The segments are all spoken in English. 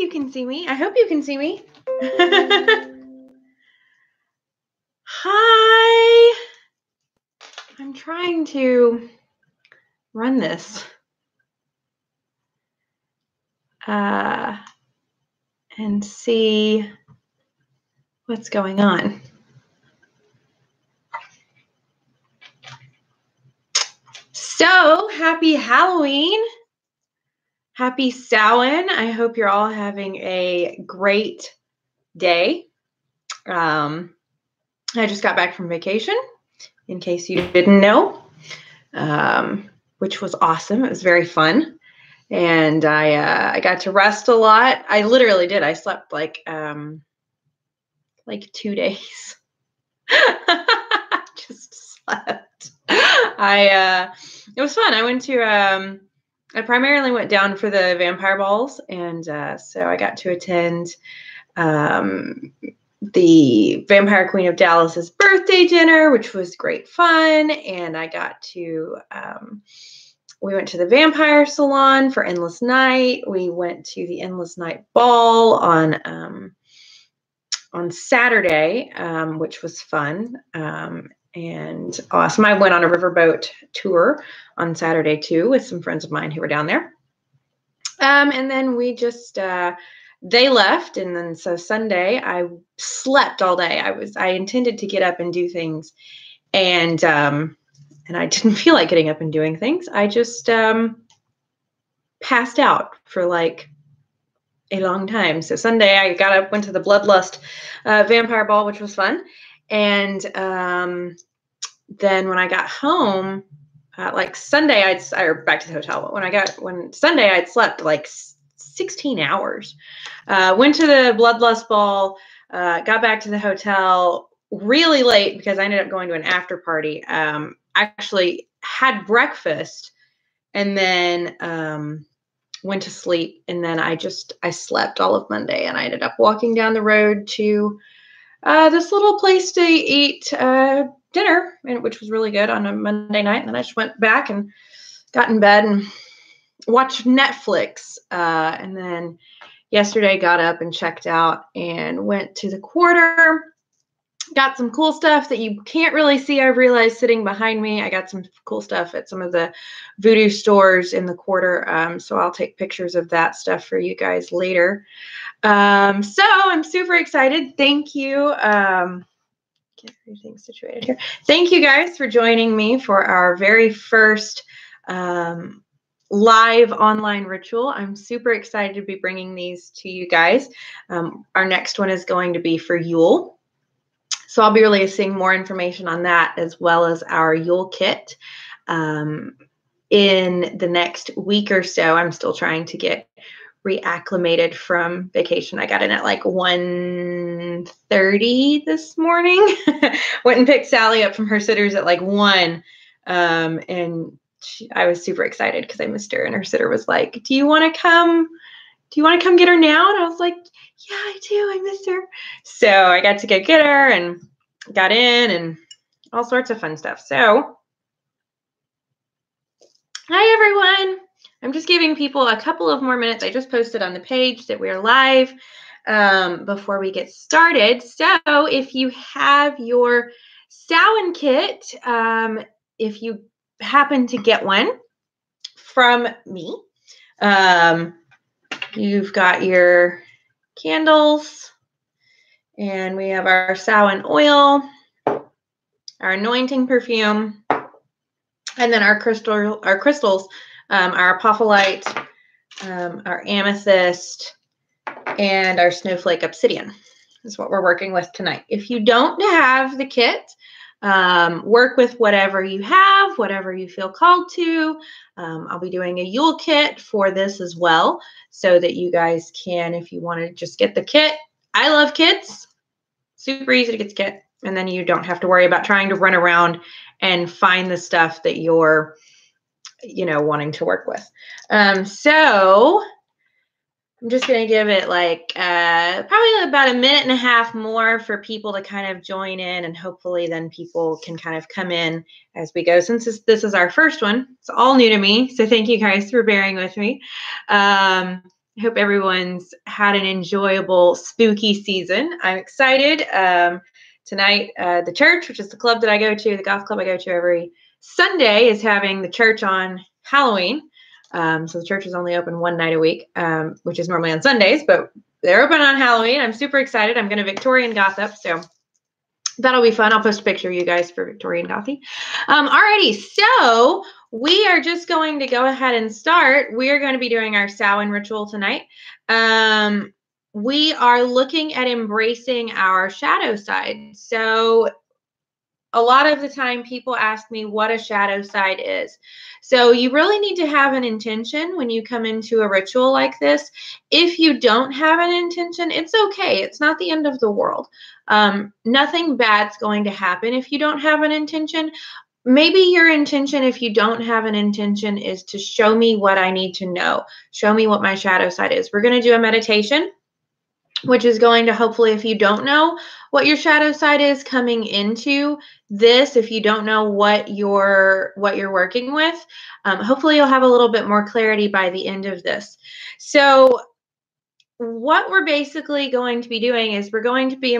you can see me. I hope you can see me. Hi. I'm trying to run this. And see what's going on. So, happy Halloween. Happy Samhain. I hope you're all having a great day. I just got back from vacation, in case you didn't know, which was awesome. It was very fun. And I got to rest a lot. I literally did. I slept like 2 days. Just slept. It was fun. I went to I primarily went down for the vampire balls, and so I got to attend the Vampire Queen of Dallas's birthday dinner, which was great fun. And I got to we went to the vampire salon for Endless Night. We went to the Endless Night ball on Saturday, which was fun and awesome. I went on a riverboat tour on Saturday too with some friends of mine who were down there. And then we just they left, and then so Sunday I slept all day. I intended to get up and do things, and I didn't feel like getting up and doing things. I just passed out for like a long time. So Sunday I got up, went to the Bloodlust vampire ball, which was fun. And then when I got home, like Sunday, back to the hotel. When Sunday I'd slept like 16 hours. Went to the Bloodlust ball, got back to the hotel really late because I ended up going to an after party. Actually had breakfast and then went to sleep, and then I slept all of Monday, and I ended up walking down the road to this little place to eat dinner, which was really good on a Monday night. And then I just went back and got in bed and watched Netflix. And then yesterday got up and checked out and went to the Quarter. Got some cool stuff that you can't really see, I've realized, sitting behind me. I got some cool stuff at some of the voodoo stores in the Quarter. So I'll take pictures of that stuff for you guys later. So I'm super excited. Thank you. Get everything situated here. Thank you guys for joining me for our very first live online ritual. I'm super excited to be bringing these to you guys. Our next one is going to be for Yule. So I'll be releasing more information on that, as well as our Yule kit in the next week or so. I'm still trying to get reacclimated from vacation. I got in at like 1:30 this morning. Went and picked Sally up from her sitters at like 1. And I was super excited because I missed her. And her sitter was like, do you want to come get her now? And I was like, yeah, I do. I missed her. So I got to go get her and got in and all sorts of fun stuff. So, hi, everyone. I'm just giving people a couple of more minutes. I just posted on the page that we're live before we get started. So if you have your Samhain kit, if you happen to get one from me, you've got your candles, and we have our Samhain oil, our anointing perfume, and then our crystals, our apophyllite, our amethyst, and our snowflake obsidian is what we're working with tonight. If you don't have the kit, work with whatever you have, whatever you feel called to. I'll be doing a Yule kit for this as well, so that you guys can, if you want to just get the kit. I love kits. Super easy to get the kit. And then you don't have to worry about trying to run around and find the stuff that you're, wanting to work with. So I'm just going to give it like probably about 1.5 minutes more for people to kind of join in, and hopefully then people can kind of come in as we go. Since this is our first one, it's all new to me. So thank you guys for bearing with me. I hope everyone's had an enjoyable spooky season. I'm excited. Tonight, the church, which is the club that I go to, the goth club I go to every Sunday, is having the church on Halloween. So the church is only open one night a week, which is normally on Sundays, but they're open on Halloween. I'm super excited. I'm going to Victorian goth up, so that'll be fun. I'll post a picture of you guys for Victorian Gothy. Alrighty, so we are just going to go ahead and start. We are going to be doing our Samhain ritual tonight. We are looking at embracing our shadow side. So a lot of the time people ask me what a shadow side is. So you really need to have an intention when you come into a ritual like this. If you don't have an intention, it's okay. It's not the end of the world. Nothing bad's going to happen if you don't have an intention. Maybe your intention, if you don't have an intention, is to show me what I need to know. Show me what my shadow side is. We're going to do a meditation, which is going to hopefully, if you don't know what your shadow side is coming into this, if you don't know what you're working with, hopefully you'll have a little bit more clarity by the end of this. So what we're basically going to be doing is we're going to be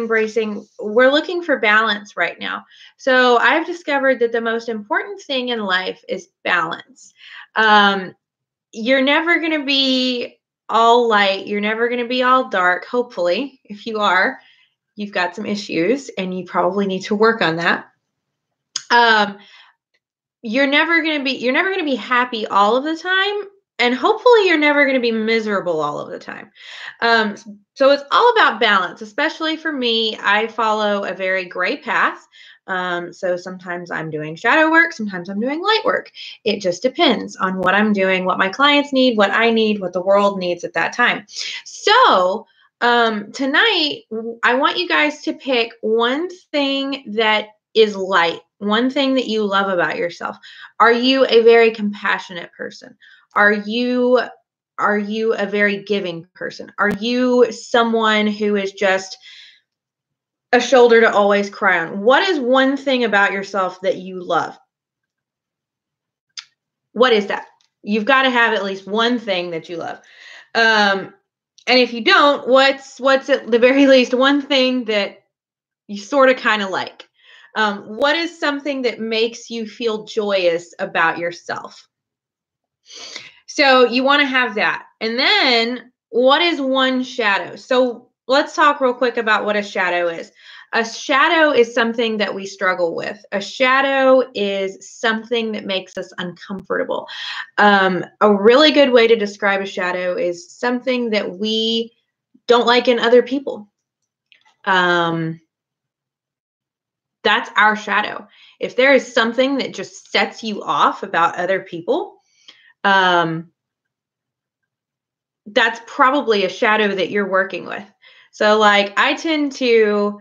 we're looking for balance right now. So I've discovered that the most important thing in life is balance. You're never going to be all light. You're never going to be all dark. Hopefully, if you are, you've got some issues and you probably need to work on that. You're never going to be happy all of the time. And hopefully you're never going to be miserable all of the time. So it's all about balance, especially for me. I follow a very gray path. So sometimes I'm doing shadow work, sometimes I'm doing light work. It just depends on what I'm doing, what my clients need, what I need, what the world needs at that time. So tonight, I want you guys to pick one thing that is light, one thing that you love about yourself. Are you a very compassionate person? Are you a very giving person? Are you someone who is just a shoulder to always cry on? What is one thing about yourself that you love? What is that? You've got to have at least one thing that you love. And if you don't, what's at the very least one thing that you sort of kind of like? What is something that makes you feel joyous about yourself? So you want to have that. And then what is one shadow? So let's talk real quick about what a shadow is. A shadow is something that we struggle with. A shadow is something that makes us uncomfortable. A really good way to describe a shadow is something that we don't like in other people. That's our shadow. If there is something that just sets you off about other people, that's probably a shadow that you're working with. So like I tend to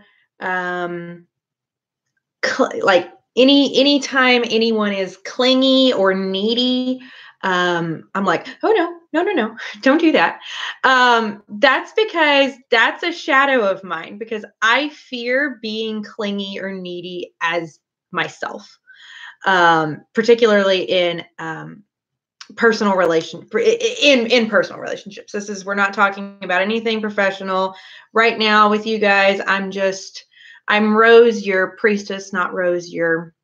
like anytime anyone is clingy or needy, I'm like, oh no, don't do that. That's because that's a shadow of mine, because I fear being clingy or needy as myself, particularly in personal in personal relationships. We're not talking about anything professional right now with you guys. I'm Rose, your priestess, not Rose, your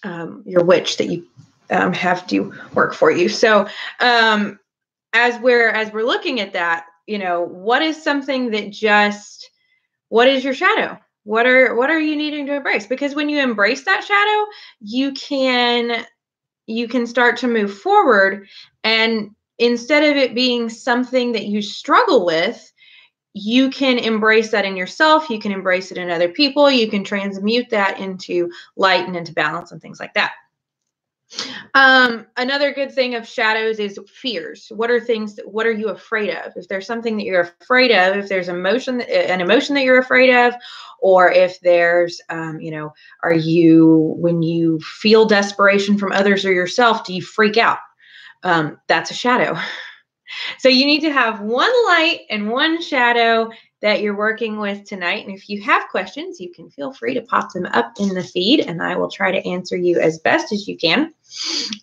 witch that you have to work for you. So as we're looking at that, what is something that what is your shadow? What are you needing to embrace? Because when you embrace that shadow, you can start to move forward, and instead of it being something that you struggle with, you can embrace that in yourself. You can embrace it in other people. You can transmute that into light and into balance and things like that. Another good thing of shadows is fears. What are you afraid of? If there's something that you're afraid of, if there's an emotion that you're afraid of, or if there's, when you feel desperation from others or yourself, do you freak out? That's a shadow. So you need to have one light and one shadow that you're working with tonight. And if you have questions, you can feel free to pop them up in the feed, and I will try to answer you as best as you can.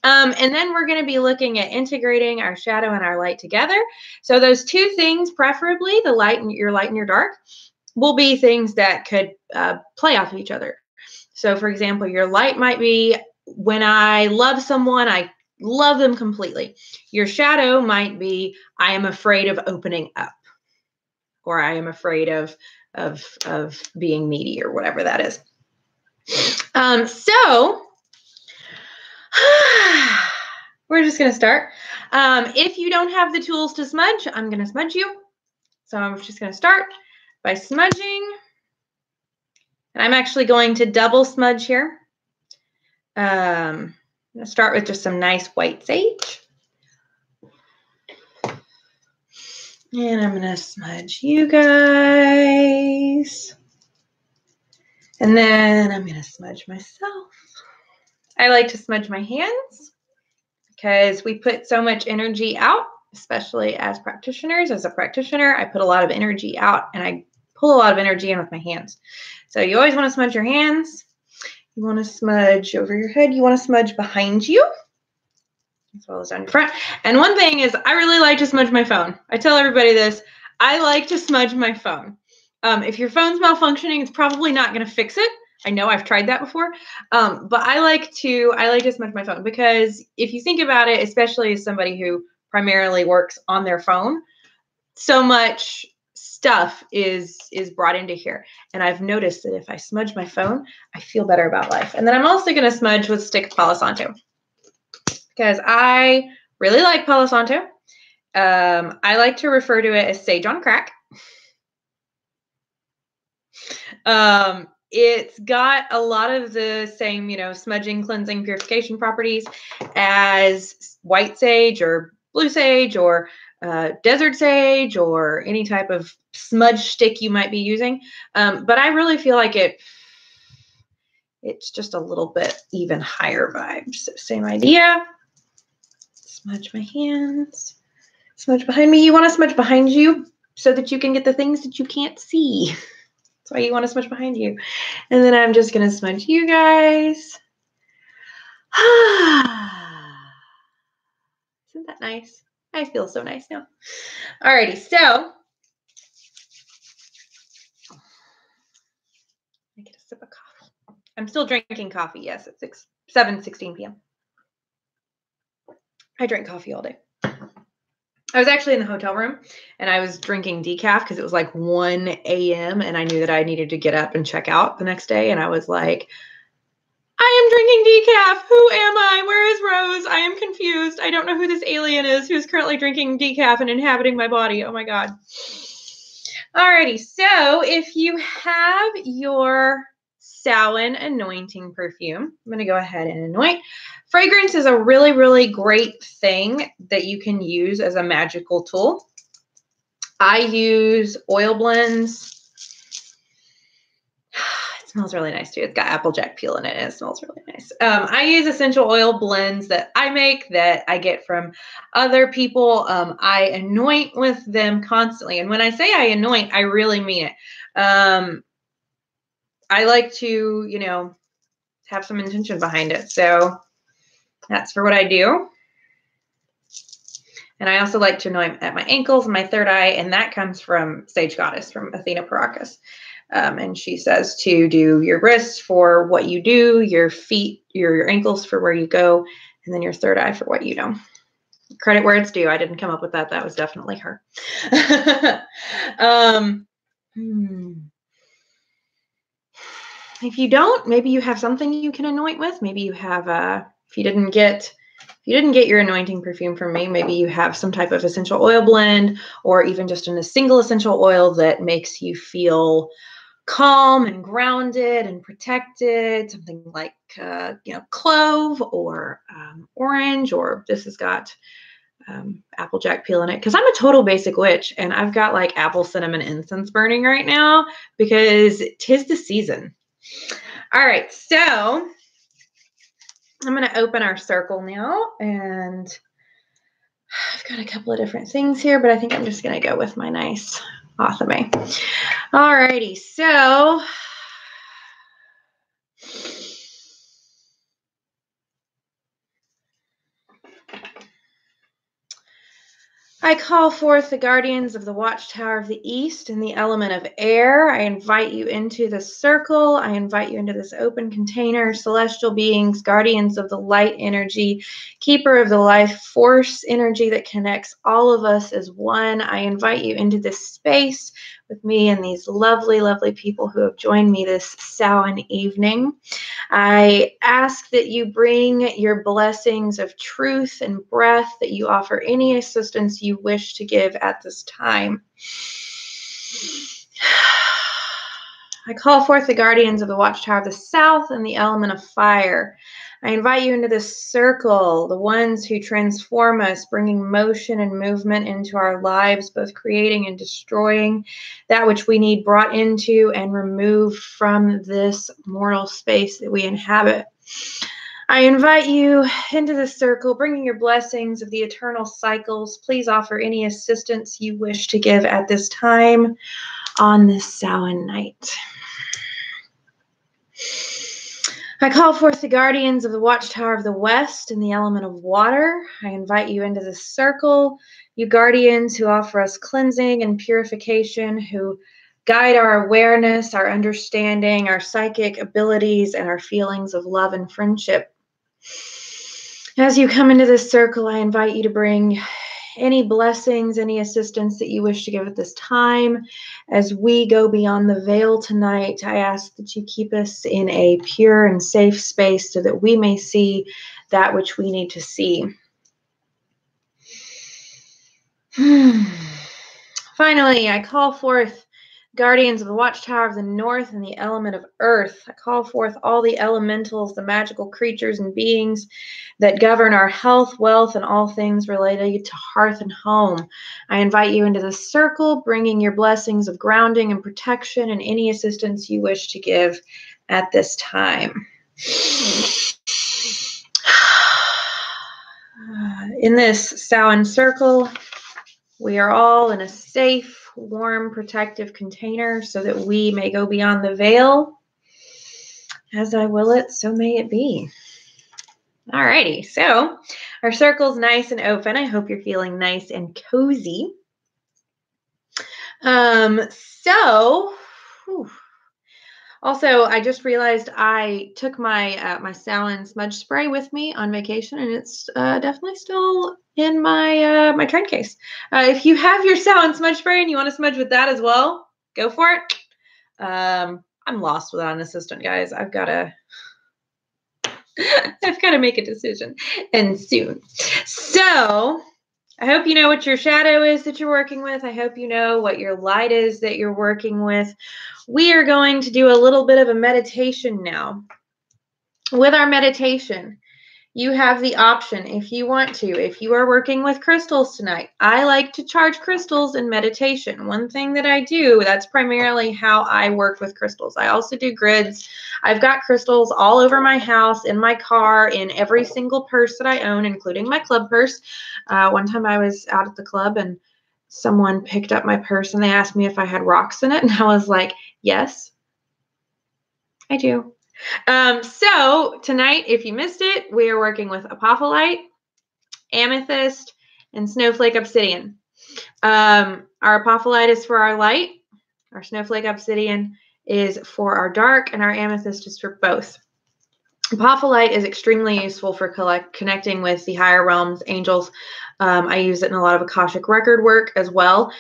And then we're going to be looking at integrating our shadow and our light together. So those two things, preferably the light and your dark, will be things that could play off of each other. So for example, your light might be, when I love someone, I love them completely. Your shadow might be, I am afraid of opening up, or I am afraid of being needy, or whatever that is. So we're just going to start. If you don't have the tools to smudge, I'm going to smudge you. So I'm just going to start by smudging. And I'm actually going to double smudge here. I'm going to start with just some nice white sage. And I'm going to smudge you guys. And then I'm going to smudge myself. I like to smudge my hands because we put so much energy out, especially as practitioners. As a practitioner, I put a lot of energy out, and I pull a lot of energy in with my hands. So you always want to smudge your hands. You want to smudge over your head. You want to smudge behind you, as well as on your front. And one thing is, I really like to smudge my phone. I tell everybody this. I like to smudge my phone. If your phone's malfunctioning, it's probably not going to fix it. I know, I've tried that before. But I like to smudge my phone, because if you think about it, especially as somebody who primarily works on their phone, so much stuff is brought into here. And I've noticed that if I smudge my phone, I feel better about life. And then I'm also going to smudge with a stick of Palo Santo, because I really like Palo Santo. I like to refer to it as sage on crack. It's got a lot of the same, smudging, cleansing, purification properties as white sage or blue sage or desert sage or any type of smudge stick you might be using. But I really feel like it's just a little bit even higher vibe. So same idea. Smudge my hands. Smudge behind me. You want to smudge behind you so that you can get the things that you can't see. That's why you want to smudge behind you. And then I'm just going to smudge you guys. Isn't that nice? I feel so nice now. Alrighty, so I get a sip of coffee. I'm still drinking coffee, yes, at 7:16 p.m. I drink coffee all day. I was actually in the hotel room, and I was drinking decaf because it was like 1 a.m. and I knew that I needed to get up and check out the next day. And I was like, I am drinking decaf. Who am I? Where is Rose? I am confused. I don't know who this alien is who's currently drinking decaf and inhabiting my body. Oh my God. Alrighty. So if you have your Samhain anointing perfume, I'm going to go ahead and anoint. Fragrance is a really, really great thing that you can use as a magical tool. I use oil blends. It smells really nice too. It's got Applejack peel in it, and it smells really nice. I use essential oil blends that I make, that I get from other people. I anoint with them constantly. And when I say I anoint, I really mean it. I like to, have some intention behind it. So that's for what I do. And I also like to anoint at my ankles and my third eye, and that comes from Sage Goddess, from Athena Paracas. And she says to do your wrists for what you do, your feet, your ankles for where you go, and then your third eye for what you know. Credit where it's due. I didn't come up with that. That was definitely her. If you don't, maybe you have something you can anoint with. Maybe you have, if you didn't get your anointing perfume from me, maybe you have some type of essential oil blend, or even just in a single essential oil that makes you feel calm and grounded and protected. Something like, clove or orange, or this has got Applejack peel in it, because I'm a total basic witch, and I've got like apple cinnamon incense burning right now because 'tis the season. All right, so I'm going to open our circle now, and I've got a couple of different things here, but I think I'm just going to go with my nice Awesome. Alrighty, so I call forth the guardians of the Watchtower of the East in the element of air. I invite you into the circle. I invite you into this open container, celestial beings, guardians of the light energy, keeper of the life force energy that connects all of us as one. I invite you into this space with me and these lovely, lovely people who have joined me this Samhain evening. I ask that you bring your blessings of truth and breath, that you offer any assistance you wish to give at this time. I call forth the guardians of the Watchtower of the South and the element of fire. I invite you into this circle, the ones who transform us, bringing motion and movement into our lives, both creating and destroying that which we need brought into and removed from this mortal space that we inhabit. I invite you into the circle, bringing your blessings of the eternal cycles. Please offer any assistance you wish to give at this time on this Samhain night. I call forth the guardians of the Watchtower of the West in the element of water. I invite you into the circle, you guardians who offer us cleansing and purification, who guide our awareness, our understanding, our psychic abilities, and our feelings of love and friendship. As you come into this circle, I invite you to bring any blessings, any assistance that you wish to give at this time. As we go beyond the veil tonight, I ask that you keep us in a pure and safe space so that we may see that which we need to see. Finally, I call forth guardians of the Watchtower of the North and the element of earth. I call forth all the elementals, the magical creatures and beings that govern our health, wealth, and all things related to hearth and home. I invite you into the circle, bringing your blessings of grounding and protection and any assistance you wish to give at this time. In this Samhain circle, we are all in a safe, warm, protective container so that we may go beyond the veil. As I will it, so may it be. Alrighty, so our circle's nice and open. I hope you're feeling nice and cozy. Also, I just realized I took my my Samhain smudge spray with me on vacation, and it's definitely still in my my trend case. If you have your Samhain smudge spray and you want to smudge with that as well, go for it. I'm lost without an assistant, guys. I've got to make a decision, and soon. So I hope you know what your shadow is that you're working with. I hope you know what your light is that you're working with. We are going to do a little bit of a meditation now. With our meditation, you have the option, if you want to, if you are working with crystals tonight. I like to charge crystals in meditation. One thing that I do, that's primarily how I work with crystals. I also do grids. I've got crystals all over my house, in my car, in every single purse that I own, including my club purse. One time I was out at the club and someone picked up my purse and they asked me if I had rocks in it. And I was like, yes, I do. So tonight, if you missed it, we are working with apophyllite, amethyst, and snowflake obsidian. Our apophyllite is for our light. Our snowflake obsidian is for our dark, and our amethyst is for both. Apophyllite is extremely useful for connecting with the higher realms, angels. I use it in a lot of Akashic record work as well.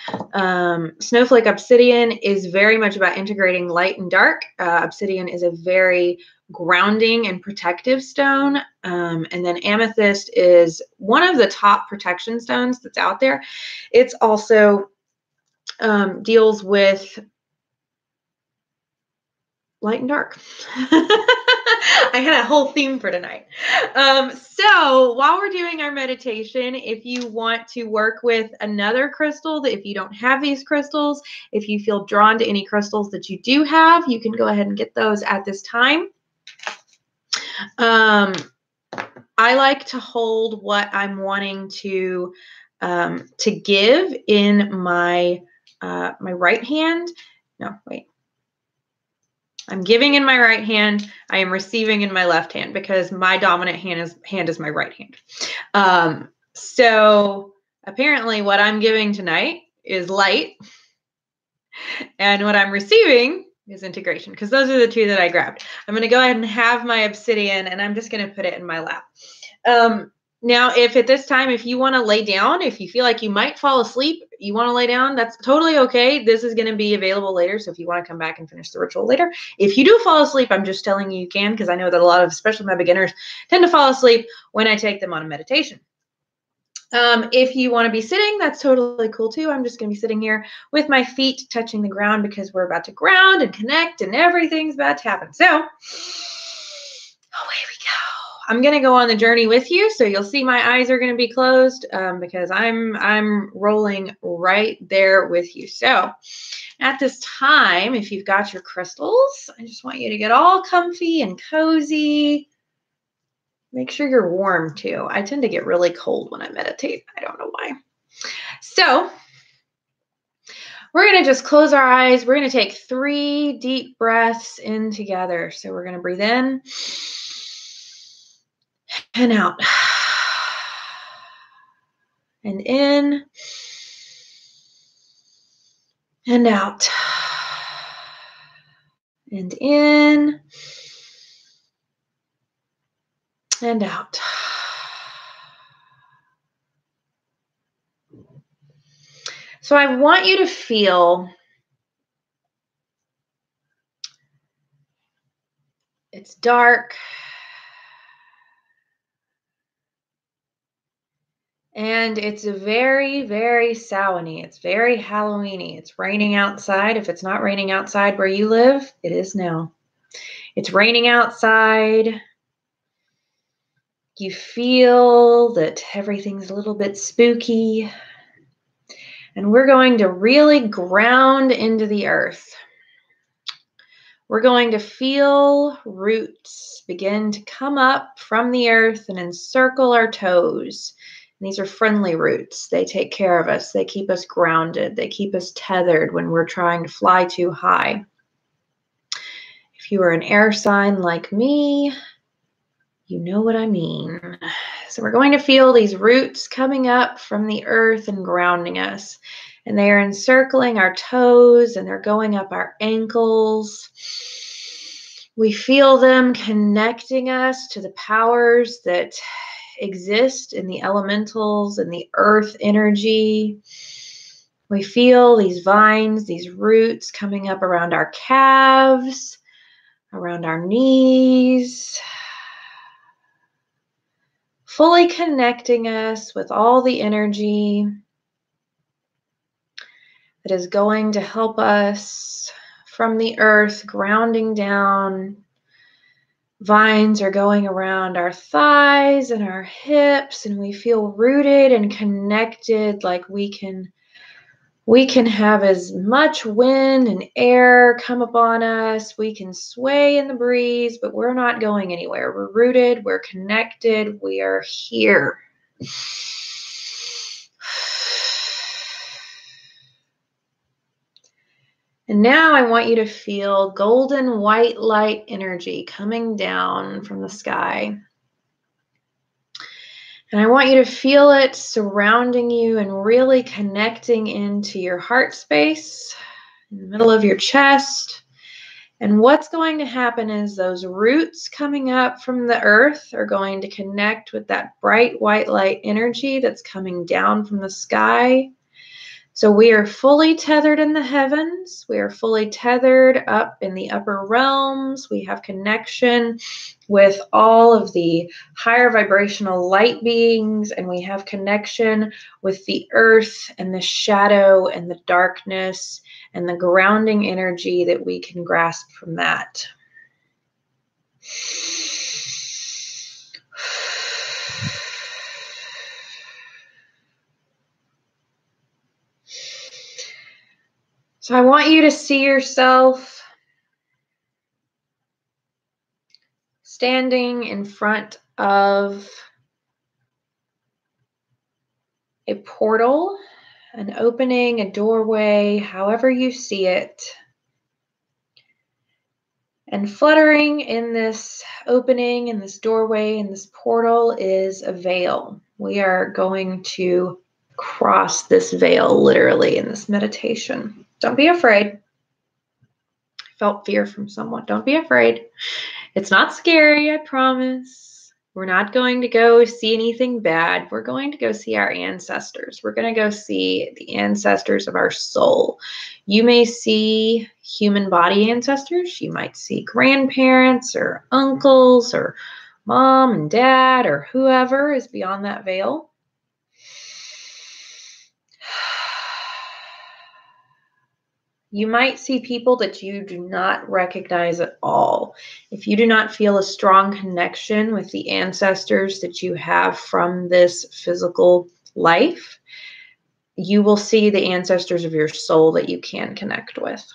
Snowflake obsidian is very much about integrating light and dark. Obsidian is a very grounding and protective stone. And then amethyst is one of the top protection stones that's out there. It's also deals with light and dark. I had a whole theme for tonight. So while we're doing our meditation, if you want to work with another crystal, if you don't have these crystals, if you feel drawn to any crystals that you do have, you can go ahead and get those at this time. I like to hold what I'm wanting to give in my my right hand. No, wait. I'm giving in my right hand. I am receiving in my left hand because my dominant hand is my right hand. So apparently what I'm giving tonight is light, and what I'm receiving is integration, because those are the two that I grabbed. I'm going to go ahead and have my obsidian, and I'm just going to put it in my lap. Now, if at this time, if you want to lay down, if you feel like you might fall asleep, you want to lay down, that's totally okay. This is going to be available later. So if you want to come back and finish the ritual later, if you do fall asleep, I'm just telling you can, because I know that a lot of, especially my beginners, tend to fall asleep when I take them on a meditation. If you want to be sitting, that's totally cool too. I'm just going to be sitting here with my feet touching the ground because we're about to ground and connect and everything's about to happen. So, away we go. I'm going to go on the journey with you. So you'll see my eyes are going to be closed because I'm rolling right there with you. So at this time, if you've got your crystals, I just want you to get all comfy and cozy. Make sure you're warm too. I tend to get really cold when I meditate. I don't know why. So we're going to just close our eyes. We're going to take 3 deep breaths in together. So we're going to breathe in and out. And in and out. And in and out. So I want you to feel it's dark. And it's very, very Samhain-y. It's very Halloween-y. It's raining outside. If it's not raining outside where you live, it is now. It's raining outside. You feel that everything's a little bit spooky. And we're going to really ground into the earth. We're going to feel roots begin to come up from the earth and encircle our toes. And these are friendly roots. They take care of us. They keep us grounded. They keep us tethered when we're trying to fly too high. If you are an air sign like me, you know what I mean. So we're going to feel these roots coming up from the earth and grounding us. And they are encircling our toes and they're going up our ankles. We feel them connecting us to the powers that exist in the elementals and the earth energy. We feel these vines, these roots coming up around our calves, around our knees, fully connecting us with all the energy that is going to help us from the earth, grounding down. Vines are going around our thighs and our hips, and we feel rooted and connected, like we can have as much wind and air come upon us. We can sway in the breeze, but we're not going anywhere. We're rooted, we're connected, we are here. And now I want you to feel golden white light energy coming down from the sky. And I want you to feel it surrounding you and really connecting into your heart space, in the middle of your chest. And what's going to happen is those roots coming up from the earth are going to connect with that bright white light energy that's coming down from the sky. So we are fully tethered in the heavens. We are fully tethered up in the upper realms. We have connection with all of the higher vibrational light beings, and we have connection with the earth and the shadow and the darkness and the grounding energy that we can grasp from that. So I want you to see yourself standing in front of a portal. an opening, a doorway, however you see it. And fluttering in this opening, in this doorway, in this portal is a veil. We are going to cross this veil literally in this meditation. Don't be afraid. I felt fear from someone. Don't be afraid. It's not scary, I promise. We're not going to go see anything bad. We're going to go see our ancestors. We're going to go see the ancestors of our soul. You may see human body ancestors. You might see grandparents or uncles or mom and dad or whoever is beyond that veil. You might see people that you do not recognize at all. If you do not feel a strong connection with the ancestors that you have from this physical life, you will see the ancestors of your soul that you can connect with.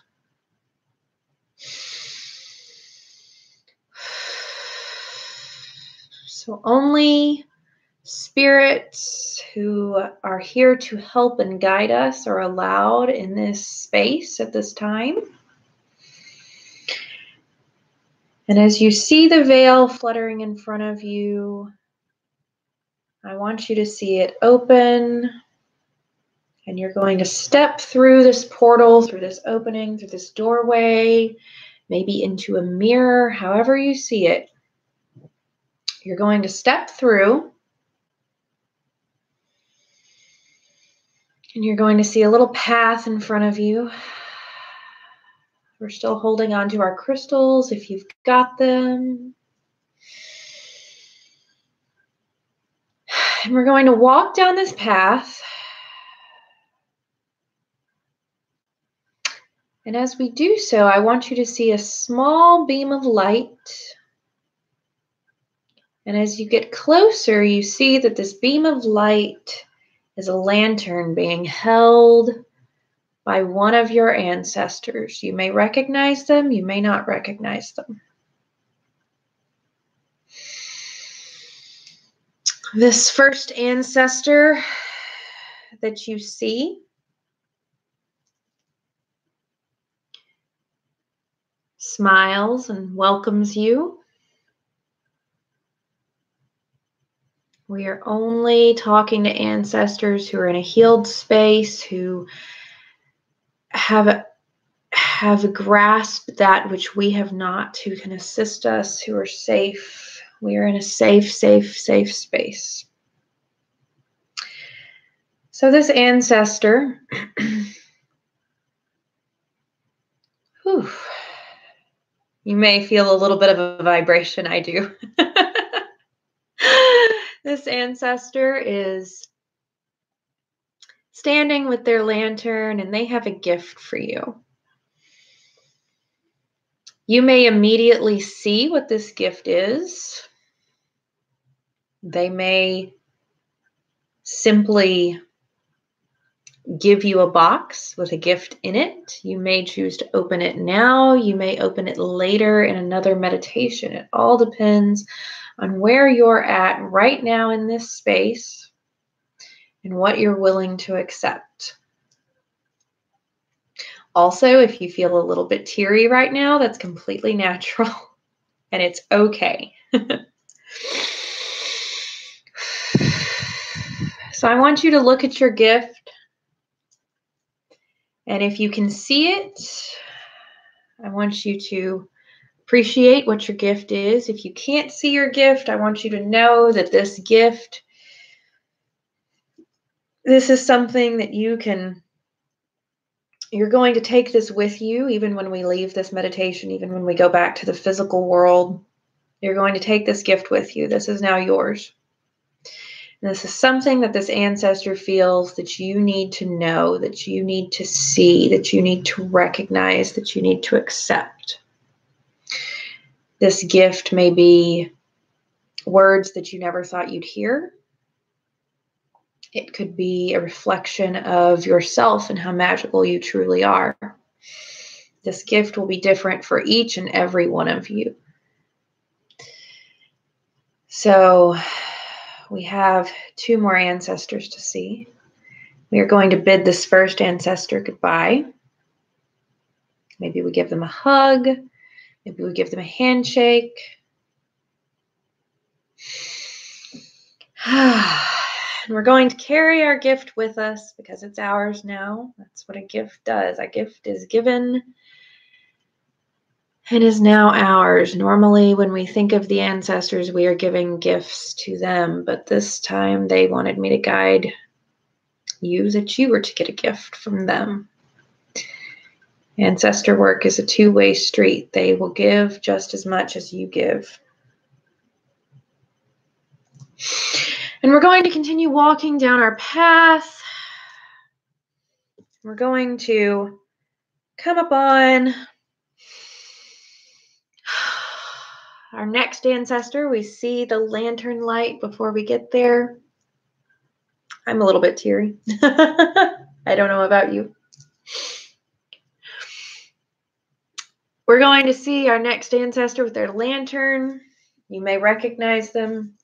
So only spirits who are here to help and guide us are allowed in this space at this time. And as you see the veil fluttering in front of you, I want you to see it open. And you're going to step through this portal, through this opening, through this doorway, maybe into a mirror, however you see it. You're going to step through. And you're going to see a little path in front of you. We're still holding on to our crystals if you've got them. And we're going to walk down this path. And as we do so, I want you to see a small beam of light. And as you get closer, you see that this beam of light is a lantern being held by one of your ancestors. You may recognize them, you may not recognize them. This first ancestor that you see smiles and welcomes you. We are only talking to ancestors who are in a healed space, who have grasped that which we have not, who can assist us, who are safe. We are in a safe space. So this ancestor, whew, you may feel a little bit of a vibration, I do. This ancestor is standing with their lantern and they have a gift for you. You may immediately see what this gift is. They may simply give you a box with a gift in it. You may choose to open it now. You may open it later in another meditation. It all depends on where you're at right now in this space and what you're willing to accept. Also, if you feel a little bit teary right now, that's completely natural and it's okay. So I want you to look at your gift, and if you can see it, I want you to appreciate what your gift is. If you can't see your gift, I want you to know that this gift, this is something that you're going to take this with you even when we leave this meditation, even when we go back to the physical world. You're going to take this gift with you. This is now yours. And this is something that this ancestor feels that you need to know, that you need to see, that you need to recognize, that you need to accept. This gift may be words that you never thought you'd hear. It could be a reflection of yourself and how magical you truly are. This gift will be different for each and every one of you. So we have two more ancestors to see. We are going to bid this first ancestor goodbye. Maybe we give them a hug. Maybe we give them a handshake. And we're going to carry our gift with us because it's ours now. That's what a gift does. A gift is given and is now ours. Normally, when we think of the ancestors, we are giving gifts to them. But this time, they wanted me to guide you that you were to get a gift from them. Ancestor work is a two-way street. They will give just as much as you give. And we're going to continue walking down our path. We're going to come upon our next ancestor. We see the lantern light before we get there. I'm a little bit teary. I don't know about you. We're going to see our next ancestor with their lantern. You may recognize them.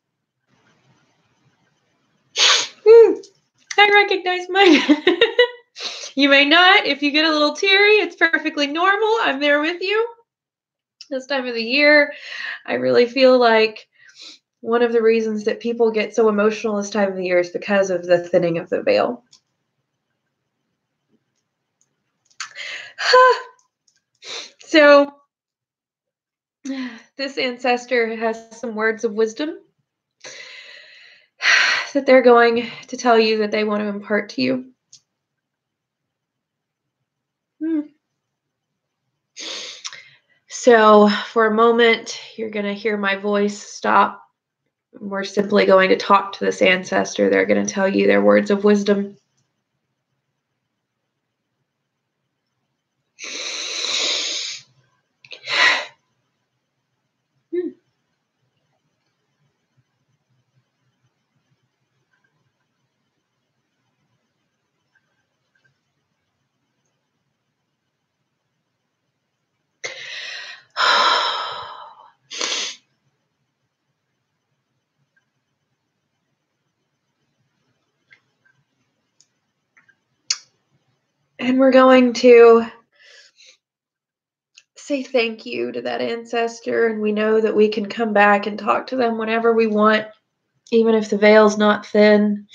I recognize mine. You may not. If you get a little teary, it's perfectly normal. I'm there with you. This time of the year, I really feel like one of the reasons that people get so emotional this time of the year is because of the thinning of the veil. So, this ancestor has some words of wisdom that they're going to tell you that they want to impart to you. So, for a moment, you're going to hear my voice stop. We're simply going to talk to this ancestor. They're going to tell you their words of wisdom. And we're going to say thank you to that ancestor. And we know that we can come back and talk to them whenever we want, even if the veil's not thin.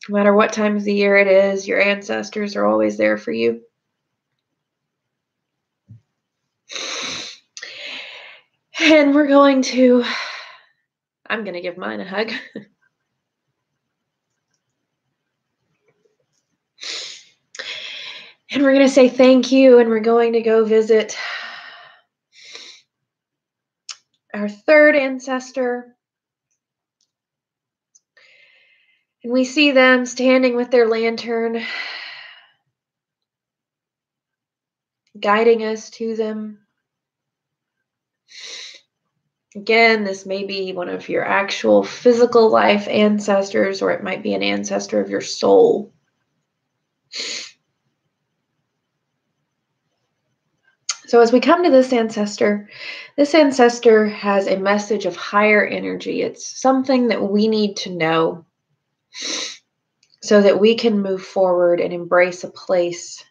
No matter what time of the year it is, your ancestors are always there for you. And we're going to, I'm going to give mine a hug. And we're going to say thank you, and we're going to go visit our third ancestor. And we see them standing with their lantern, guiding us to them. Again, this may be one of your actual physical life ancestors, or it might be an ancestor of your soul. So as we come to this ancestor has a message of higher energy. It's something that we need to know so that we can move forward and embrace a place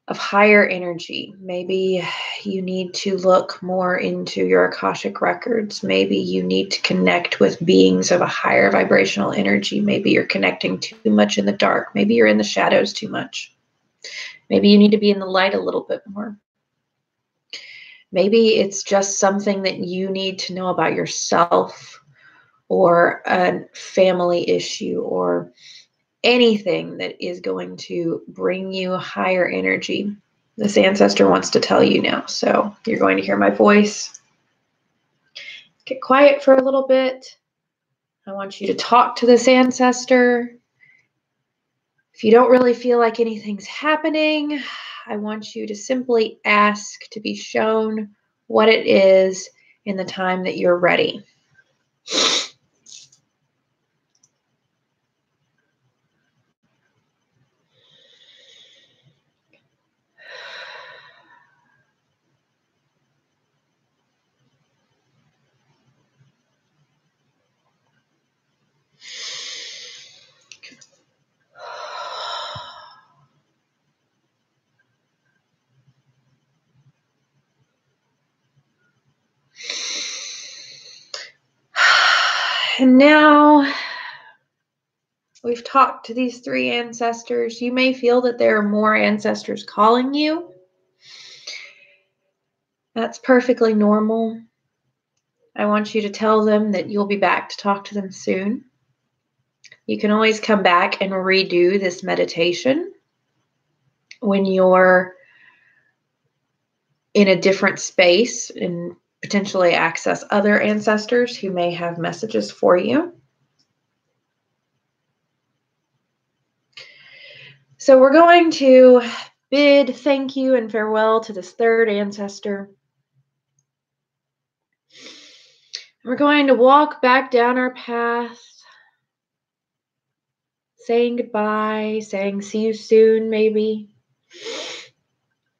of higher energy. Maybe you need to look more into your Akashic records. Maybe you need to connect with beings of a higher vibrational energy. Maybe you're connecting too much in the dark. Maybe you're in the shadows too much. Maybe you need to be in the light a little bit more. Maybe it's just something that you need to know about yourself, or a family issue, or anything that is going to bring you higher energy. This ancestor wants to tell you now. So you're going to hear my voice. Get quiet for a little bit. I want you to talk to this ancestor. If you don't really feel like anything's happening, I want you to simply ask to be shown what it is in the time that you're ready. And now we've talked to these 3 ancestors. You may feel that there are more ancestors calling you. That's perfectly normal. I want you to tell them that you'll be back to talk to them soon. You can always come back and redo this meditation when you're in a different space and potentially access other ancestors who may have messages for you. So we're going to bid thank you and farewell to this 3rd ancestor. We're going to walk back down our path, saying goodbye, saying see you soon, maybe.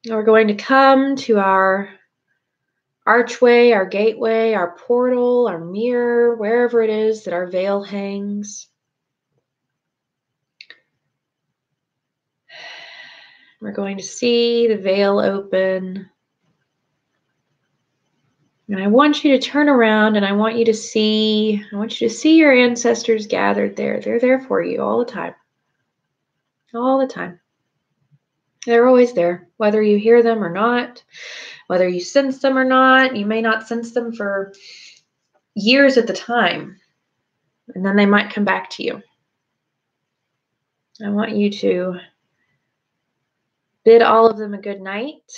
And we're going to come to our archway, our gateway, our portal, our mirror, wherever it is that our veil hangs. We're going to see the veil open. And I want you to turn around and I want you to see your ancestors gathered there. They're there for you all the time. All the time. They're always there, whether you hear them or not, whether you sense them or not. You may not sense them for years at the time, and then they might come back to you. I want you to bid all of them a good night.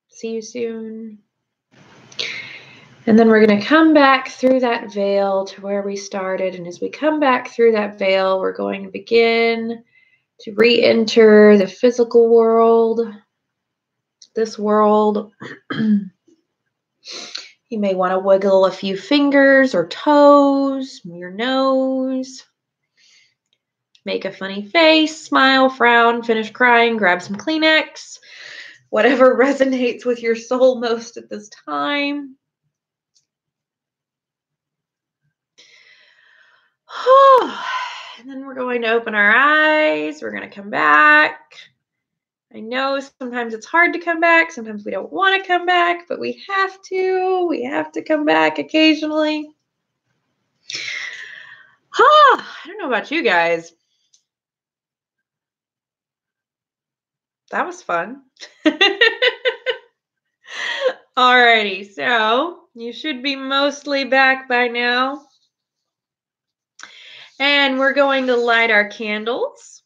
See you soon. And then we're going to come back through that veil to where we started. And as we come back through that veil, we're going to begin to re-enter the physical world. This world. You may want to wiggle a few fingers or toes, your nose. Make a funny face, smile, frown, finish crying, grab some Kleenex. Whatever resonates with your soul most at this time. And then we're going to open our eyes. We're going to come back. I know sometimes it's hard to come back. Sometimes we don't want to come back, but we have to. We have to come back occasionally. I don't know about you guys. That was fun. Alrighty, so you should be mostly back by now. And we're going to light our candles.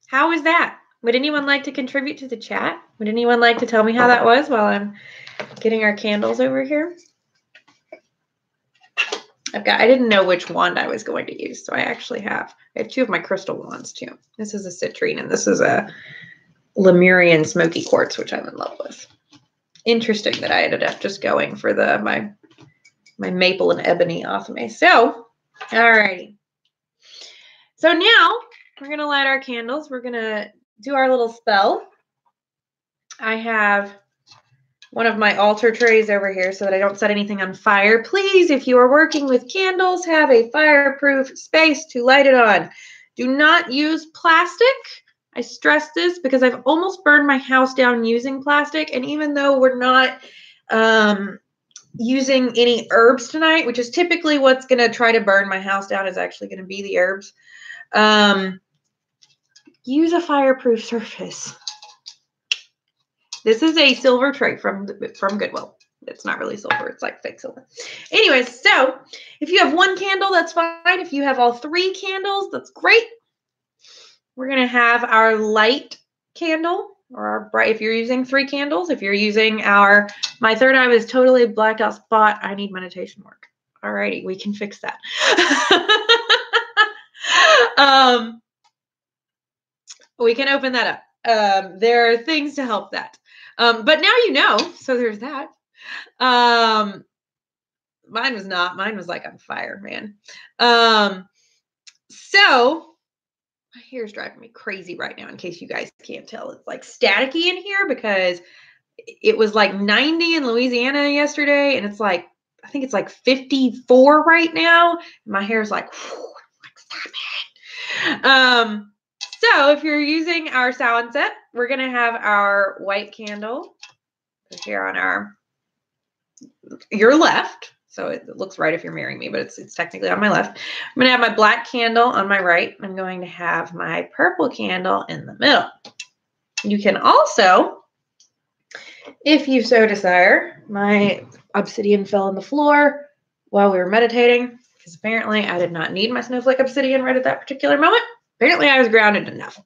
How is that? Would anyone like to contribute to the chat? Would anyone like to tell me how that was while I'm getting our candles over here? I didn't know which wand I was going to use, so I have 2 of my crystal wands too. This is a citrine and this is a Lemurian smoky quartz, which I'm in love with. Interesting that I ended up just going for my maple and ebony Athame. So, alrighty. So now we're going to light our candles. We're going to do our little spell. I have one of my altar trays over here so that I don't set anything on fire. Please, if you are working with candles, have a fireproof space to light it on. Do not use plastic. I stress this because I've almost burned my house down using plastic. And even though we're not using any herbs tonight, which is typically what's going to try to burn my house down, is actually going to be the herbs. Use a fireproof surface. This is a silver tray from Goodwill. It's not really silver. It's like fake silver. Anyways, so if you have 1 candle, that's fine. If you have all 3 candles, that's great. We're going to have our light candle, or our bright, if you're using 3 candles. If you're using my third eye was totally blacked out spot. I need meditation work. Alrighty, we can fix that. We can open that up. There are things to help that. But now you know, so there's that. Mine was not. Mine was like on fire, man. So my hair is driving me crazy right now, in case you guys can't tell. It's like staticky in here because it was like 90 in Louisiana yesterday, and it's like, I think it's like 54 right now. My hair is like, whew, stop it. So if you're using our Samhain set, we're going to have our white candle here on our your left. So it looks right if you're mirroring me, but it's technically on my left. I'm going to have my black candle on my right. I'm going to have my purple candle in the middle. You can also, if you so desire, my obsidian fell on the floor while we were meditating, because apparently I did not need my snowflake obsidian right at that particular moment. Apparently I was grounded enough.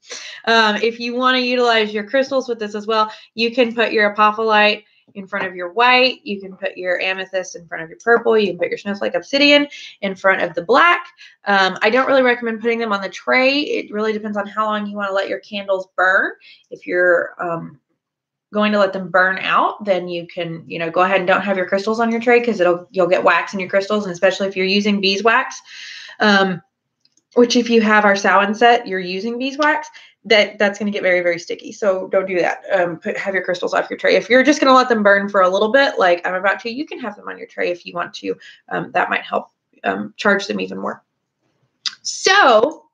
If you want to utilize your crystals with this as well, you can put your apophyllite in front of your white. You can put your amethyst in front of your purple. You can put your snowflake obsidian in front of the black. I don't really recommend putting them on the tray. It really depends on how long you want to let your candles burn. If you're going to let them burn out, then you can, go ahead and don't have your crystals on your tray, because you'll get wax in your crystals, and especially if you're using beeswax, which if you have our Samhain set, you're using beeswax, that's going to get very, very sticky. So don't do that. Have your crystals off your tray. If you're just going to let them burn for a little bit, like I'm about to, you can have them on your tray if you want to. That might help charge them even more. So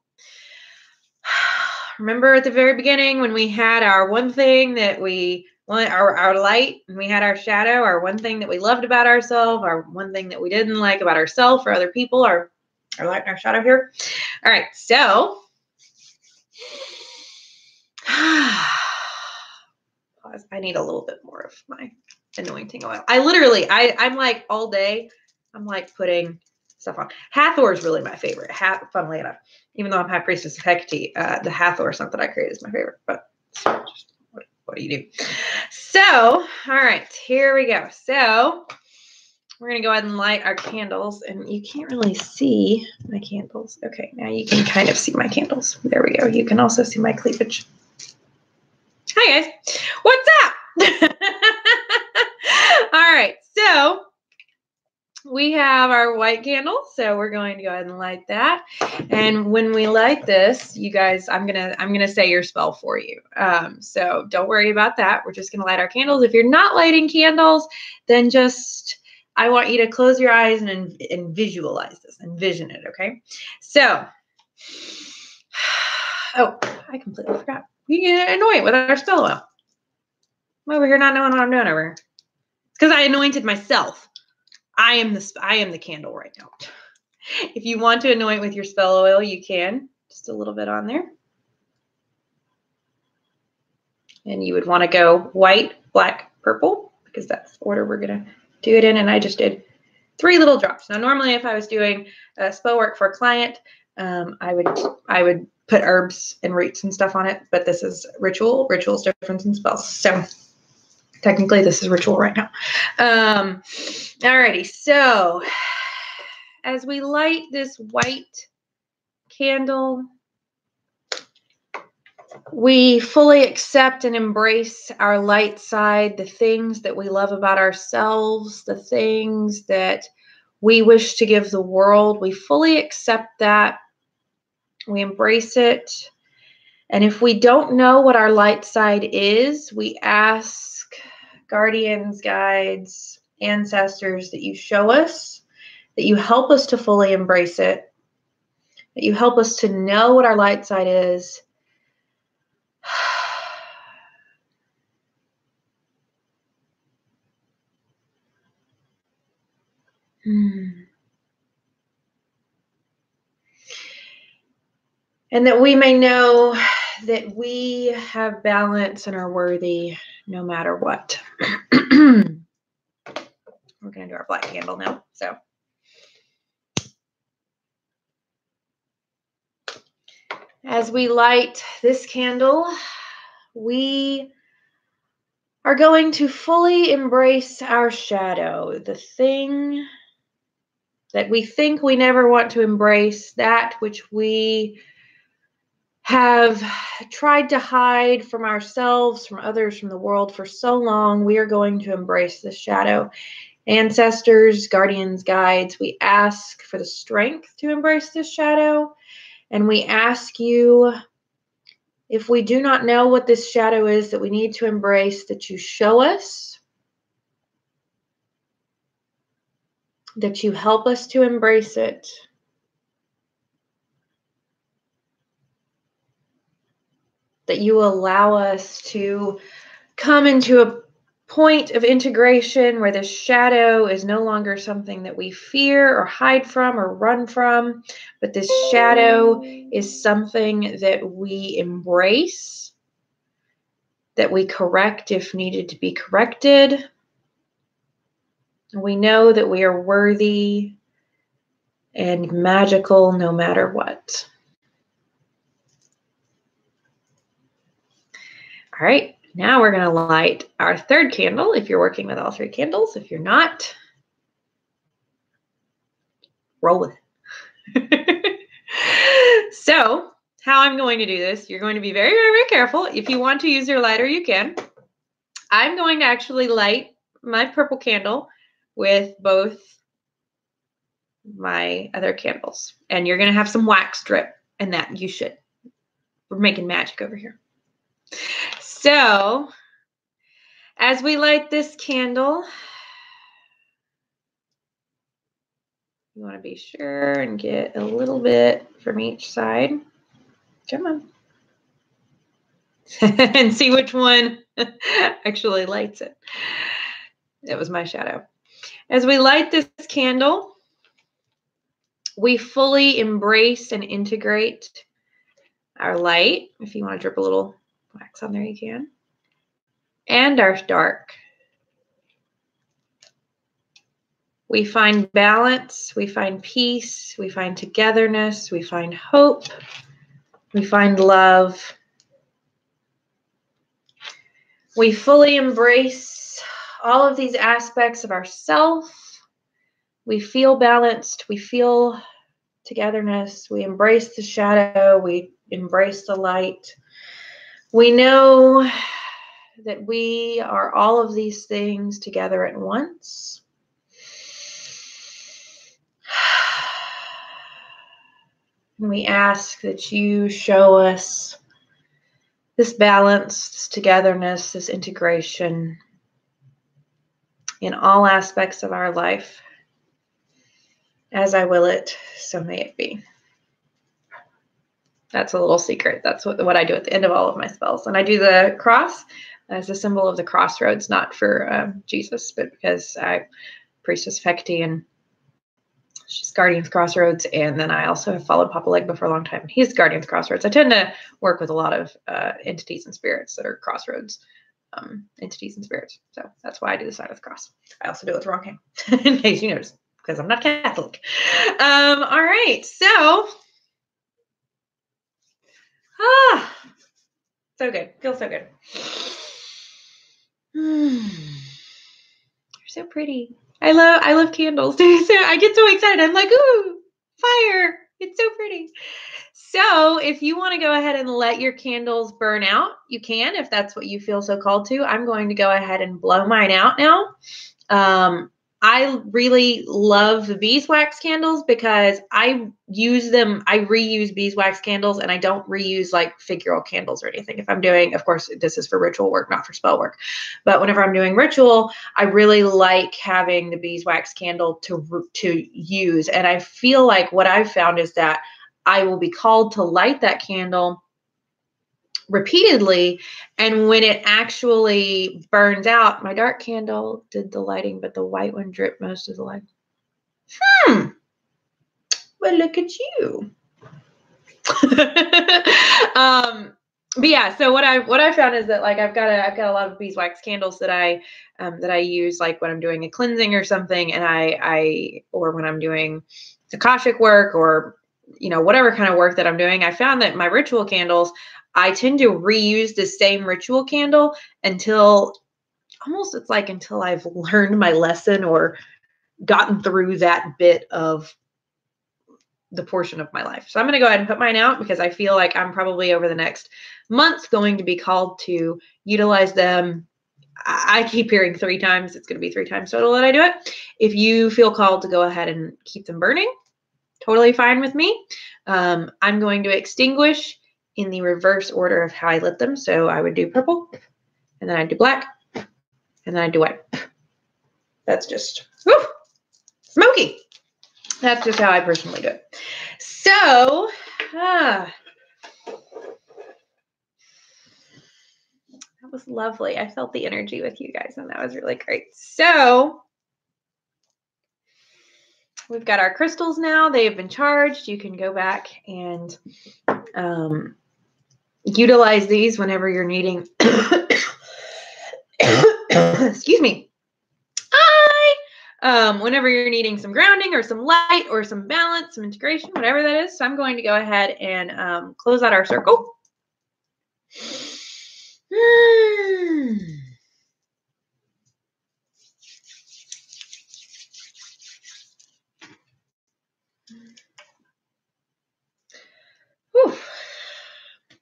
remember at the very beginning when we had our one thing that we want, our light, and we had our shadow, our one thing that we loved about ourselves, our one thing that we didn't like about ourselves or other people, our light and our shadow here. All right, so I need a little bit more of my anointing oil. I'm like all day, I'm like putting stuff on. Hathor is really my favorite. Funnily enough, even though I'm High Priestess of Hecate, the Hathor something I create is my favorite. But just, what do you do? So, all right, here we go. So we're going to go ahead and light our candles, and you can't really see my candles. Okay, now you can kind of see my candles. There we go. You can also see my cleavage. Hi, guys. What's up? All right, so we have our white candle, so we're going to go ahead and light that. And when we light this, you guys, I'm gonna say your spell for you. So don't worry about that. We're just gonna light our candles. If you're not lighting candles, then I want you to close your eyes and visualize this, envision it. Okay. So, oh, I completely forgot. You can anoint with our spell oil. I'm over here not knowing what I'm doing over here. It's because I anointed myself. I am the candle right now. If you want to anoint with your spell oil, you can. Just a little bit on there. And you would want to go white, black, purple, because that's the order we're going to do it in. And I just did 3 little drops. Now, normally if I was doing spell work for a client, I would put herbs and roots and stuff on it, but this is ritual. Ritual is different than spells. So technically this is ritual right now. Alrighty, so as we light this white candle, we fully accept and embrace our light side, the things that we love about ourselves, the things that we wish to give the world. We fully accept that. We embrace it. And if we don't know what our light side is, we ask guardians, guides, ancestors that you show us, that you help us to fully embrace it, that you help us to know what our light side is. And that we may know that we have balance and are worthy no matter what. We're going to do our black candle now. So, as we light this candle, we are going to fully embrace our shadow, the thing that we think we never want to embrace, that which we have tried to hide from ourselves, from others, from the world for so long. We are going to embrace this shadow. Ancestors, guardians, guides, we ask for the strength to embrace this shadow. And we ask you, if we do not know what this shadow is that we need to embrace, that you show us, that you help us to embrace it, that you allow us to come into a point of integration where the shadow is no longer something that we fear or hide from or run from, but this shadow is something that we embrace, that we correct if needed to be corrected. We know that we are worthy and magical no matter what. All right, now we're going to light our third candle if you're working with all three candles. If you're not, roll with it. So, how I'm going to do this, you're going to be very, very, very careful. If you want to use your lighter, you can. I'm going to actually light my purple candle with both my other candles. And you're going to have some wax drip, and that you should. We're making magic over here. So, as we light this candle, you want to be sure and get a little bit from each side. Come on. And see which one actually lights it. It was my shadow. As we light this candle, we fully embrace and integrate our light. If you want to drip a little wax on there, you can. And our dark. We find balance, we find peace, we find togetherness, we find hope, we find love. We fully embrace all of these aspects of ourself. We feel balanced, we feel togetherness, we embrace the shadow, we embrace the light. We know that we are all of these things together at once. And we ask that you show us this balance, this togetherness, this integration in all aspects of our life. As I will it, so may it be. That's a little secret. That's what I do at the end of all of my spells. And I do the cross as a symbol of the crossroads, not for Jesus, but because Priestess Fekti, and she's Guardian's Crossroads, and then I also have followed Papa Legba for a long time. He's Guardian's Crossroads. I tend to work with a lot of entities and spirits that are crossroads entities and spirits. So that's why I do the sign of the cross. I also do it with the wrong hand, in case you notice, because I'm not Catholic. All right, so so good. Feels so good. You're so pretty. I love candles too. So I get so excited. I'm like, ooh, fire. It's so pretty. So if you want to go ahead and let your candles burn out, you can, if that's what you feel so called to. I'm going to go ahead and blow mine out now. I really love the beeswax candles because I use them. I reuse beeswax candles, and I don't reuse like figural candles or anything. If I'm doing, of course, this is for ritual work, not for spell work. But whenever I'm doing ritual, I really like having the beeswax candle to use. And I feel like what I've found is that I will be called to light that candle repeatedly, and when it actually burns out, my dark candle did the lighting, but the white one dripped most of the light. Well, look at you. But yeah, so what I found is that like I've got a lot of beeswax candles that I use like when I'm doing a cleansing or something, and or when I'm doing Akashic work, or whatever kind of work that I'm doing. I found that my ritual candles, I tend to reuse the same ritual candle until I've learned my lesson or gotten through that bit of the portion of my life. So I'm going to go ahead and put mine out because I feel like I'm probably over the next month going to be called to utilize them. I keep hearing 3 times. It's going to be 3 times total that I do it. If you feel called to go ahead and keep them burning, totally fine with me. I'm going to extinguish in the reverse order of how I lit them. So I would do purple, and then I'd do black, and then I'd do white. That's just smoky. That's just how I personally do it. So That was lovely. I felt the energy with you guys, and that was really great. So we've got our crystals now. They have been charged. You can go back and utilize these whenever you're needing. Excuse me. Whenever you're needing some grounding or some light or some balance, some integration, whatever that is. So I'm going to go ahead and close out our circle. Whew.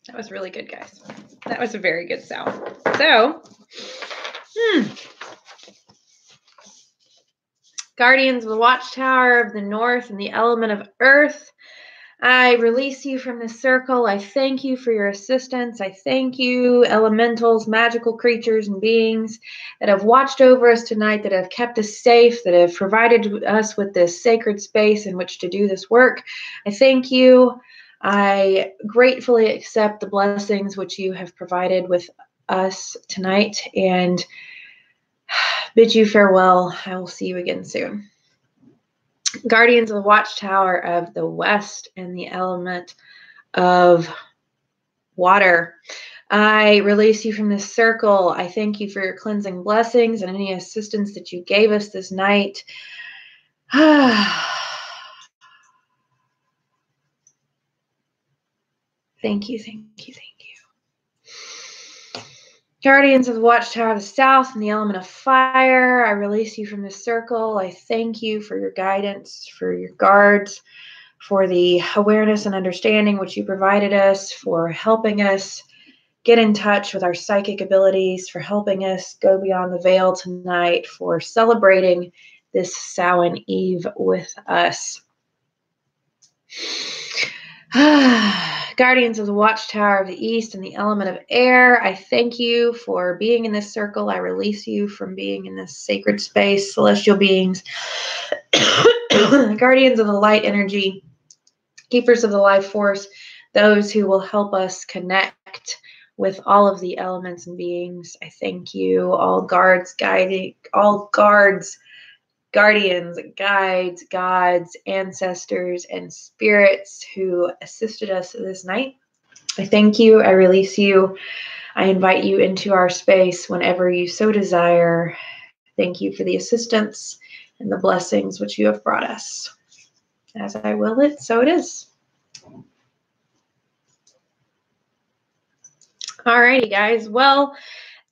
That was really good, guys. That was a very good sound. So, Guardians of the Watchtower of the North and the element of Earth, I release you from this circle. I thank you for your assistance. I thank you, elementals, magical creatures, and beings that have watched over us tonight, that have kept us safe, that have provided us with this sacred space in which to do this work. I thank you. I gratefully accept the blessings which you have provided with us tonight and bid you farewell. I will see you again soon. Guardians of the Watchtower of the West and the element of water, I release you from this circle. I thank you for your cleansing blessings and any assistance that you gave us this night. Thank you, thank you, thank you. Guardians of the Watchtower of the South and the element of fire, I release you from this circle. I thank you for your guidance, for your guards, for the awareness and understanding which you provided us, for helping us get in touch with our psychic abilities, for helping us go beyond the veil tonight, for celebrating this Samhain Eve with us. Guardians of the Watchtower of the East and the element of air, I thank you for being in this circle. I release you from being in this sacred space, celestial beings. Guardians of the light energy, keepers of the life force, those who will help us connect with all of the elements and beings. I thank you, all guards, guiding, all guards, guardians, guides, gods, ancestors, and spirits who assisted us this night. I thank you. I release you. I invite you into our space whenever you so desire. Thank you for the assistance and the blessings which you have brought us. As I will it, so it is. Alrighty, guys. Well,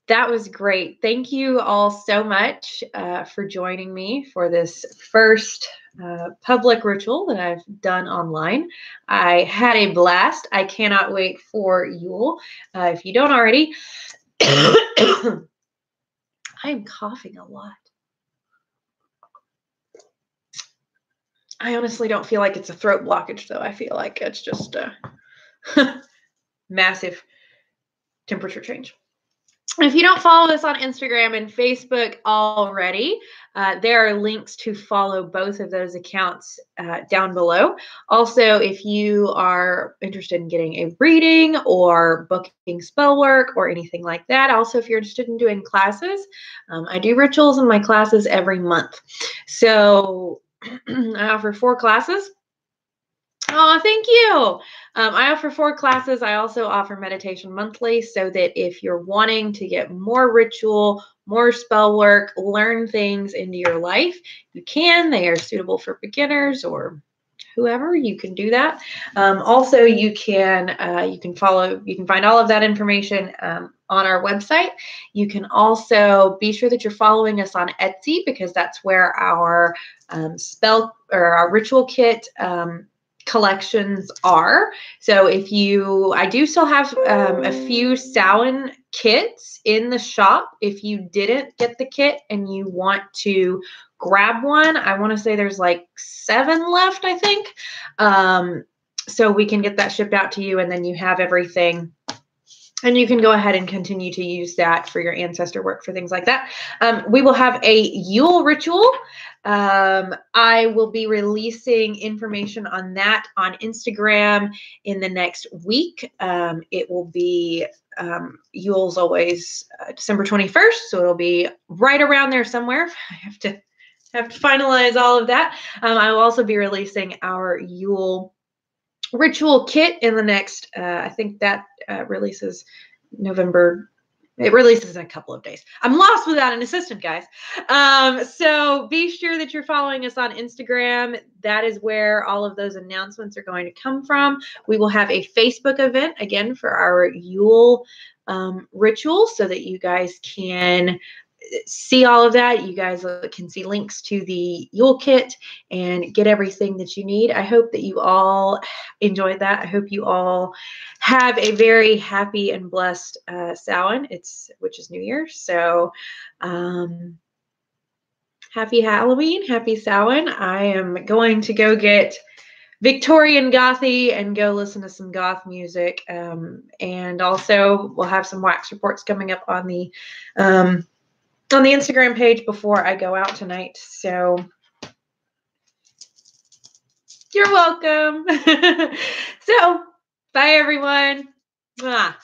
that was great. Thank you all so much for joining me for this first public ritual that I've done online. I had a blast. I cannot wait for Yule. If you don't already, I am coughing a lot. I honestly don't feel like it's a throat blockage, though. I feel like it's just a massive temperature change. If you don't follow us on Instagram and Facebook already, there are links to follow both of those accounts down below. Also, if you are interested in getting a reading or booking spell work or anything like that, also if you're interested in doing classes, I do rituals in my classes every month. So I offer 4 classes. Oh, thank you. I offer 4 classes. I also offer meditation monthly so that if you're wanting to get more ritual, more spell work, learn things into your life, you can. They are suitable for beginners or whoever. You can do that. Also, you can find all of that information on our website. You can also be sure that you're following us on Etsy because that's where our spell or our ritual kit collections are. So I do still have a few Samhain kits in the shop. If you didn't get the kit and you want to grab one, I want to say there's like 7 left, I think. So we can get that shipped out to you and then you have everything And you can go ahead and continue to use that for your ancestor work, for things like that. We will have a Yule Ritual. I will be releasing information on that on Instagram in the next week. It will be, Yule's always December 21st, so it'll be right around there somewhere. I have to finalize all of that. I will also be releasing our Yule Ritual kit in the next, I think that releases November. It releases in a couple of days. I'm lost without an assistant, guys. So be sure that you're following us on Instagram. That is where all of those announcements are going to come from. We will have a Facebook event again for our Yule ritual so that you guys can see all of that. You guys can see links to the Yule kit and get everything that you need. I hope that you all enjoyed that. I hope you all have a very happy and blessed Samhain, which is New Year. So happy Halloween, happy Samhain. I am going to go get Victorian Gothy and go listen to some goth music. And also we'll have some wax reports coming up on the Instagram page before I go out tonight. So you're welcome. So bye everyone. Mwah.